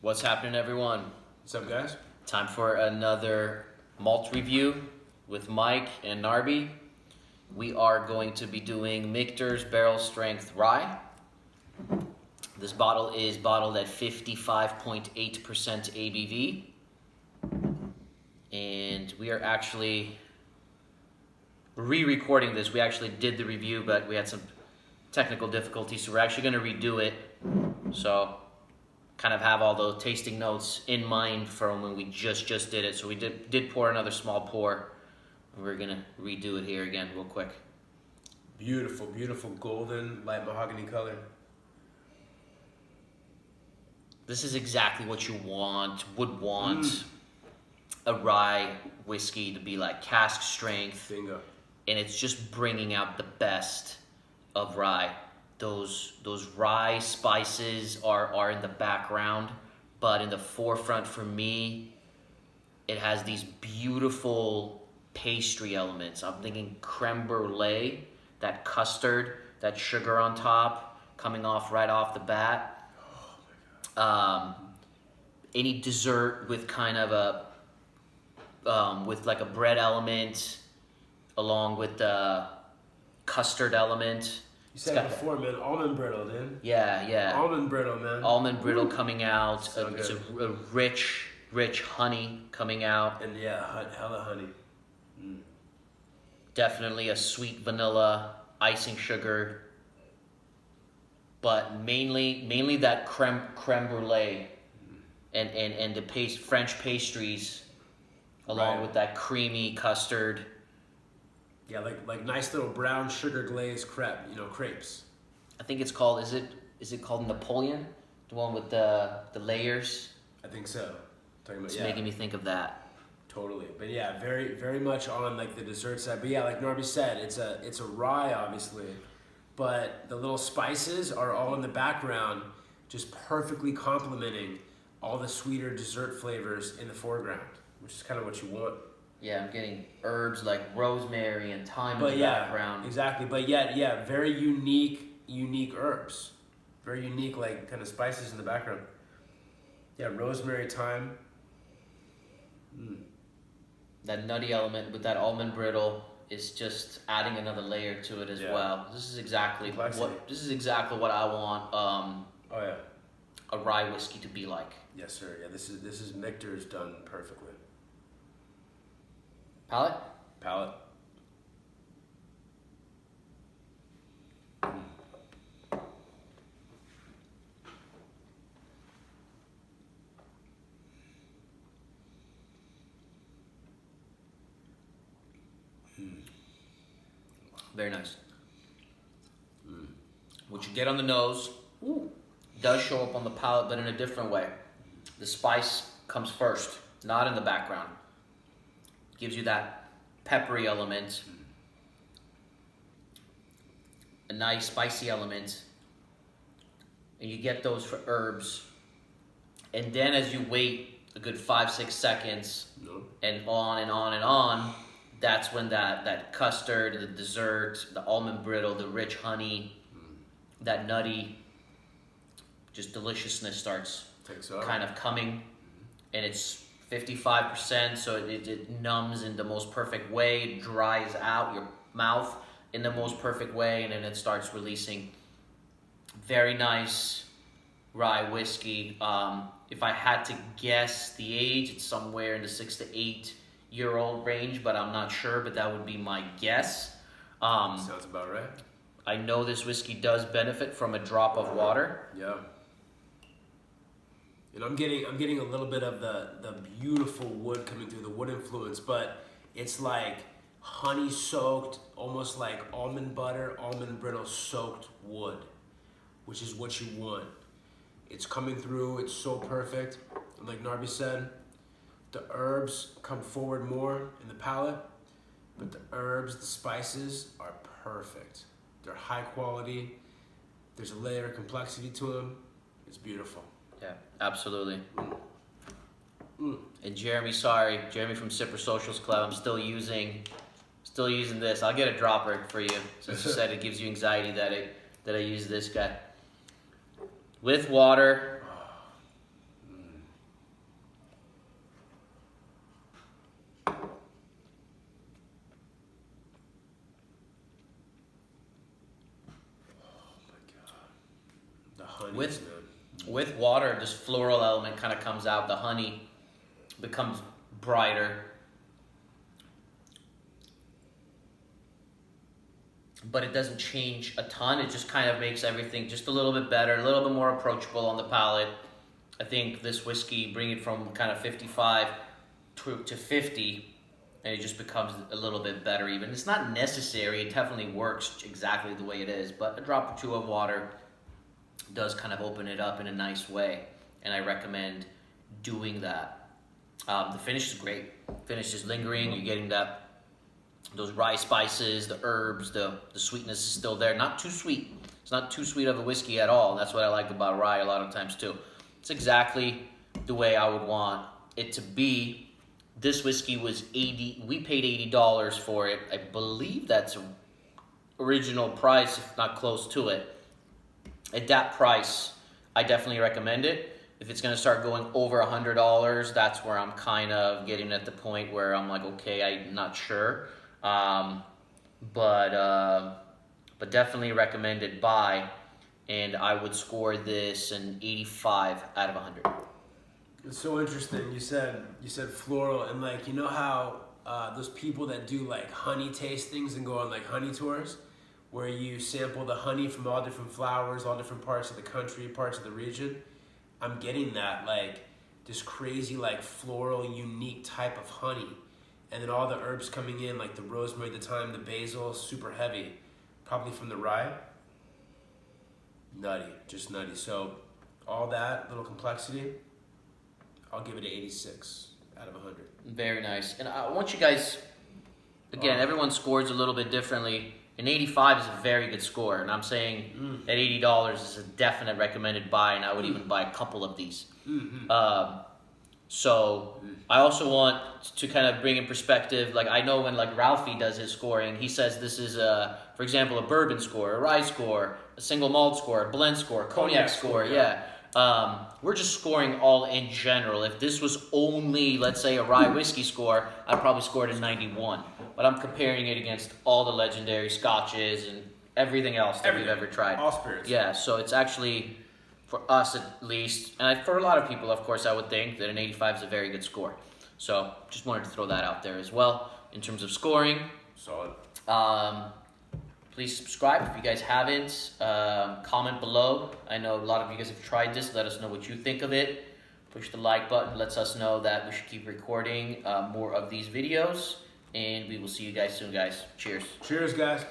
What's happening, everyone? What's up, guys? Time for another malt review with Mike and Narby. We are going to be doing Michter's Barrel Strength Rye. This bottle is bottled at 55.8% ABV. And we are actually re-recording this. We actually did the review, but we had some technical difficulties, so we're actually going to redo it. So kind of have all the tasting notes in mind from when we just did it. So we did pour another small pour. We're going to redo it here again real quick. Beautiful, beautiful golden light mahogany color. This is exactly what you would want a rye whiskey to be like, cask strength. Bingo. And it's just bringing out the best of rye. Those rye spices are in the background, but in the forefront for me, it has these beautiful pastry elements. I'm thinking creme brulee, that custard, that sugar on top, coming off right off the bat. Any dessert with kind of with like a bread element, along with the custard element. You said it before, man. Almond brittle, dude. Yeah. Almond brittle, man. Almond brittle coming out. So It's a good. rich honey coming out. And yeah, hella honey. Definitely a sweet vanilla, icing sugar. But mainly that creme brulee and the French pastries, along Right. with that creamy custard. Yeah, like nice little brown sugar glazed crepe, crepes. I think it's called, is it called Napoleon? The one with the layers? I think so. Talking about It's making me think of that. Totally. But yeah, very, very much on like the dessert side. But yeah, like Narby said, it's a rye, obviously. But the little spices are all in the background, just perfectly complementing all the sweeter dessert flavors in the foreground, which is kind of what you want. Yeah, I'm getting herbs like rosemary and thyme But in the yeah, background. exactly. But yet, yeah, very unique herbs. Very unique, like, kind of spices in the background. Yeah, rosemary, thyme. That nutty element with that almond brittle is just adding another layer to it as Yeah. well. This is exactly Complexity. what I want Oh yeah. a rye whiskey to be like. Yes, sir. Yeah, this is Michter's done perfectly. Palate? Palate. Very nice. What you get on the nose does show up on the palate, but in a different way. The spice comes first, not in the background. Gives you that peppery element, a nice spicy element, and you get those for herbs. And then as you wait a good 5-6 seconds, and on and on and on, that's when that custard, the dessert, the almond brittle, the rich honey, that nutty, just deliciousness starts kind of coming. And it's 55%, so it numbs in the most perfect way, it dries out your mouth in the most perfect way, and then it starts releasing. Very nice rye whiskey. If I had to guess the age, it's somewhere in the 6 to 8 year old range, but I'm not sure, but that would be my guess. Sounds about right. I know this whiskey does benefit from a drop of water. Yeah. And I'm getting a little bit of the beautiful wood coming through, the wood influence, but it's like honey soaked, almost like almond butter, almond brittle soaked wood, which is what you want. It's coming through, it's so perfect. And like Narby said, the herbs come forward more in the palate, but the herbs, the spices are perfect. They're high quality. There's a layer of complexity to them. It's beautiful. Yeah, absolutely. And Jeremy from Sipper Socials Club, I'm still using this. I'll get a dropper for you, since you said it gives you anxiety that I use this guy. With water, honeys, with water, this floral element kind of comes out. The honey becomes brighter. But it doesn't change a ton. It just kind of makes everything just a little bit better, a little bit more approachable on the palate. I think this whiskey, bring it from kind of 55 to 50, and it just becomes a little bit better even. It's not necessary. It definitely works exactly the way it is, but a drop or two of water does kind of open it up in a nice way, and I recommend doing that. The finish is great. Finish is lingering. You're getting those rye spices, the herbs, the sweetness is still there. Not too sweet. It's not too sweet of a whiskey at all. That's what I like about rye a lot of times too. It's exactly the way I would want it to be. This whiskey was $80. We paid $80 for it. I believe that's original price, if not close to it. At that price, I definitely recommend it. If it's going to start going over $100, that's where I'm kind of getting at the point where I'm like, okay, I'm not sure. But definitely recommended buy, and I would score this an 85 out of 100. It's so interesting. You said floral, and like, you know how those people that do like honey tastings and go on like honey tours, where you sample the honey from all different flowers, all different parts of the country, parts of the region. I'm getting that, like this crazy like floral, unique type of honey. And then all the herbs coming in, like the rosemary, the thyme, the basil, super heavy. Probably from the rye. Nutty, just nutty. So all that, little complexity, I'll give it an 86 out of 100. Very nice. And I want you guys, again, everyone scores a little bit differently. An 85 is a very good score. And I'm saying that $80 is a definite recommended buy, and I would even buy a couple of these. So I also want to kind of bring in perspective, like I know when like Ralphie does his scoring, he says this is for example, a bourbon score, a rye score, a single malt score, a blend score, cognac score, yeah. We're just scoring all in general. If this was only, let's say, a rye whiskey score, I'd probably score it a 91. But I'm comparing it against all the legendary scotches and everything else that we've ever tried. All spirits. Yeah, so it's actually, for us at least, and for a lot of people, of course, I would think that an 85 is a very good score. So just wanted to throw that out there as well in terms of scoring. Solid. Please subscribe if you guys haven't. Comment below. I know a lot of you guys have tried this. Let us know what you think of it. Push the like button. Lets us know that we should keep recording more of these videos. And we will see you guys soon, guys. Cheers. Cheers, guys.